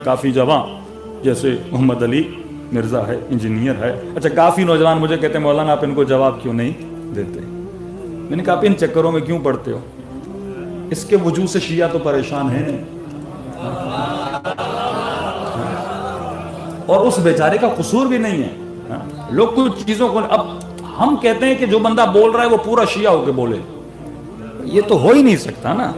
کافی جوان جیسے محمد علی مرزا ہے، انجینئر ہے، اچھا کافی نوجوان مجھے کہتے ہیں مولانا آپ ان کو جواب کیوں نہیں دیتے؟ میں نے کہا آپ ان چکروں میں کیوں پڑتے ہو؟ اس کے وجود سے شیعہ تو پریشان ہیں اور اس بیچارے کا قصور بھی نہیں ہے۔ لوگ کچھ چیزوں کو اب ہم کہتے ہیں کہ جو بندہ بول رہا ہے وہ پورا شیعہ ہو کے بولے، یہ تو ہو ہی نہیں سکتا نا،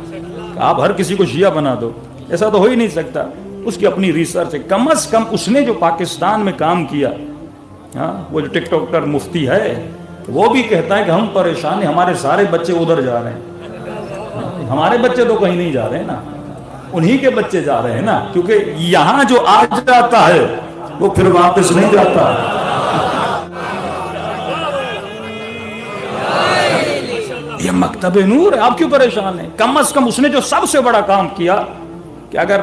آپ ہر کسی کو شیعہ بنا دو، ایسا تو ہو ہی نہیں سکتا۔ اس کی اپنی ریسرچ ہے، کم از کم اس نے جو پاکستان میں کام کیا، وہ جو ٹک ٹاکر مفتی ہے وہ بھی کہتا ہے کہ ہم پریشان ہیں، ہمارے سارے بچے ادھر جا رہے ہیں، ہمارے بچے تو کہیں نہیں جا رہے ہیں نا، انہی کے بچے جا رہے ہیں نا، کیونکہ یہاں جو آ جاتا ہے وہ پھر واپس نہیں جاتا۔ یہ مکتب نور ہے، آپ کیوں پریشان ہیں؟ کم از کم اس نے جو سب سے بڑا کام کیا کہ اگر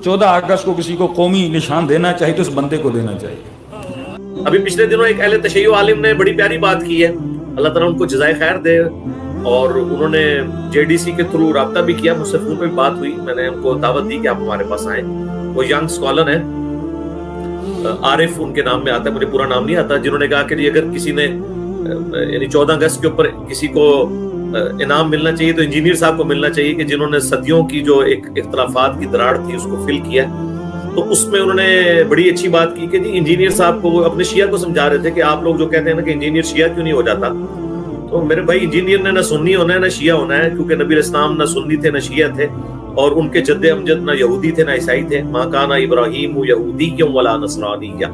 14 اگست کو کسی کو قومی نشان دینا چاہیے تو اس بندے کو دینا چاہیے۔ ابھی پچھلے دنوں ایک اہل تشیع عالم نے بڑی پیاری بات کی ہے، اللہ تعالیٰ ان کو جزائے خیر دے، اور انہوں نے JDC کے تھرو رابطہ بھی کیا، مجھ سے فون پہ بھی بات ہوئی، میں نے ان کو دعوت دی کہ آپ ہمارے پاس آئیں۔ وہ ینگ اسکالر ہیں، عارف ان کے نام میں آتا ہے، مجھے پورا نام نہیں آتا، جنہوں نے کہا کہ جی اگر کسی نے یعنی 14 اگست کے اوپر کسی کو انعام ملنا چاہیے تو انجینئر صاحب کو ملنا چاہیے، کہ جنہوں نے صدیوں کی جو ایک اختلافات کی دراڑ تھی اس کو فل کیا۔ تو اس میں انہوں نے بڑی اچھی بات کی کہ جی انجینئر صاحب کو وہ اپنے شیعہ کو سمجھا رہے تھے کہ آپ لوگ جو کہتے ہیں نا کہ انجینئر شیعہ کیوں نہیں ہو جاتا، تو میرے بھائی انجینئر نے نہ سنی ہونا ہے نہ شیعہ ہونا ہے، کیونکہ نبی علیہ السلام نہ سنی تھے نہ شیعہ تھے، اور ان کے جد امجد نہ یہودی تھے نہ عیسائی تھے۔ ما کان ابراہیم یہودیا ولا نصرانیا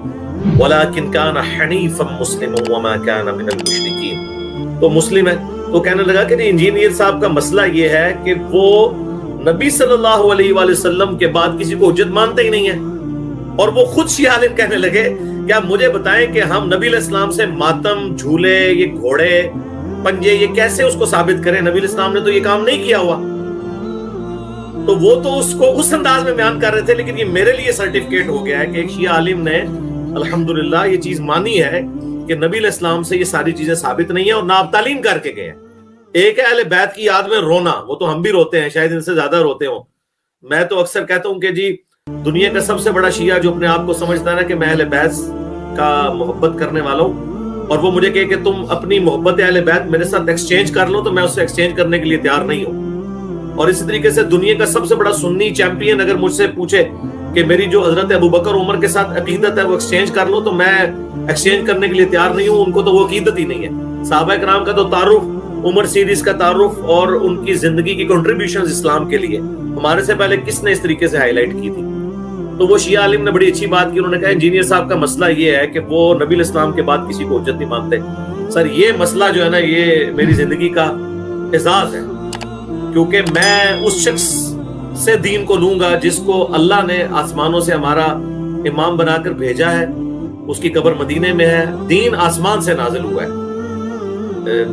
ولکن کان حنیفا مسلما وما کان من المشرکین۔ تو مسلم ہے، تو کہنے لگا کہ انجینئر صاحب کا مسئلہ یہ ہے کہ وہ نبی صلی اللہ علیہ وآلہ وسلم کے بعد کسی کو حجت مانتے ہی نہیں ہے، اور وہ خود شیعہ عالم کہنے لگے کہ آپ مجھے بتائیں کہ ہم نبی علیہ السلام سے ماتم، جھولے، یہ گھوڑے، پنجے، یہ کیسے اس کو ثابت کریں؟ نبی علیہ السلام نے تو یہ کام نہیں کیا ہوا۔ تو وہ تو اس کو اس انداز میں بیان کر رہے تھے، لیکن یہ میرے لیے سرٹیفکیٹ ہو گیا ہے کہ ایک شیعہ عالم نے الحمدللہ یہ چیز مانی ہے کہ نبی علیہ السلام سے یہ ساری چیزیں ثابت نہیں ہیں، اور نہ آپ تعلیم کر کے گئے ہیں۔ ایک ہے اہل بیت کی یاد میں رونا، وہ تو ہم بھی روتے ہیں، شاید ان سے زیادہ روتے ہوں۔ میں تو اکثر کہتا ہوں کہ جی دنیا کا سب سے بڑا شیعہ جو اپنے آپ کو سمجھتا ہے نا کہ میں اہل بیت کا محبت کرنے والا ہوں، اور وہ مجھے کہے کہ تم اپنی محبت اہل بیت میرے ساتھ ایکسچینج کر لو، تو میں اس سے ایکسچینج کرنے کے لیے تیار نہیں ہوں۔ اور اسی طریقے سے دنیا کا سب سے بڑا سنی چیمپئن اگر مجھ سے پوچھے کہ میری جو حضرت ابوبکر عمر کے ساتھ عقیدت ہے وہ ایکسچینج کر لو، تو میں ایکسچینج کرنے کے لیے تیار نہیں ہوں، ان کو تو وہ عقیدت ہی نہیں ہے۔ صحابہ کرام کا تو تعارف، عمر سیریز کا تعارف اور ان کی زندگی کی کنٹریبیوشنز اسلام کے لیے ہمارے سے پہلے کس نے اس طریقے سے ہائی لائٹ کی تھی؟ تو وہ شیعہ عالم نے بڑی اچھی بات کی، انہوں نے کہا انجینئر صاحب کا مسئلہ یہ ہے کہ وہ نبی علیہ السلام کے بعد کسی کو حجت نہیں مانتے۔ سر یہ مسئلہ جو ہے نا یہ میری زندگی کا اعزاز ہے، کیونکہ میں اس شخص سے دین کو لوں گا جس کو اللہ نے آسمانوں سے ہمارا امام بنا کر بھیجا ہے، اس کی قبر مدینے میں ہے، دین آسمان سے نازل ہوا ہے،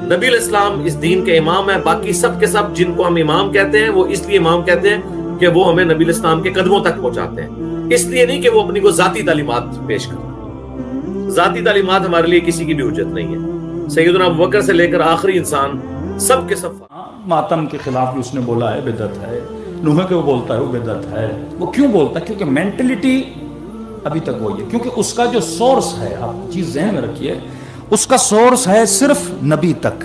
نبی علیہ السلام اس دین کے امام ہیں۔ باقی سب کے سب جن کو ہم امام کہتے ہیں وہ اس لیے امام کہتے ہیں کہ وہ ہمیں نبی علیہ السلام کے قدموں تک پہنچاتے ہیں، اس لیے نہیں کہ وہ اپنی کو ذاتی تعلیمات پیش کریں۔ ذاتی تعلیمات ہمارے لیے کسی کی بھی حجت نہیں ہے۔ سیدنا ابوبکر سے لے کر آخری انسان سب کے سب ماتم کے خلاف بھی اس نے بولا ہے بدعت ہے، نوح کے وہ بولتا ہے وہ بدعت ہے۔ وہ کیوں بولتا ہے؟ کیونکہ مینٹلٹی ابھی تک وہی ہے، کیونکہ اس کا جو سورس ہے، آپ چیز ذہن میں رکھیے، اس کا سورس ہے صرف نبی تک،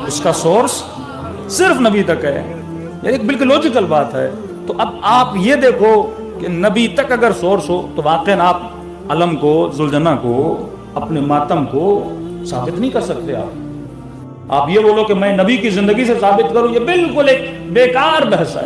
اس کا سورس صرف نبی تک ہے، یہ ایک بالکل لوجیکل بات ہے۔ تو اب آپ یہ دیکھو کہ نبی تک اگر سورس ہو تو واقعاً آپ علم کو، ذوالجنہ کو، اپنے ماتم کو ثابت نہیں کر سکتے۔ آپ یہ بولو کہ میں نبی کی زندگی سے ثابت کروں، یہ بالکل ایک بیکار بحث ہے۔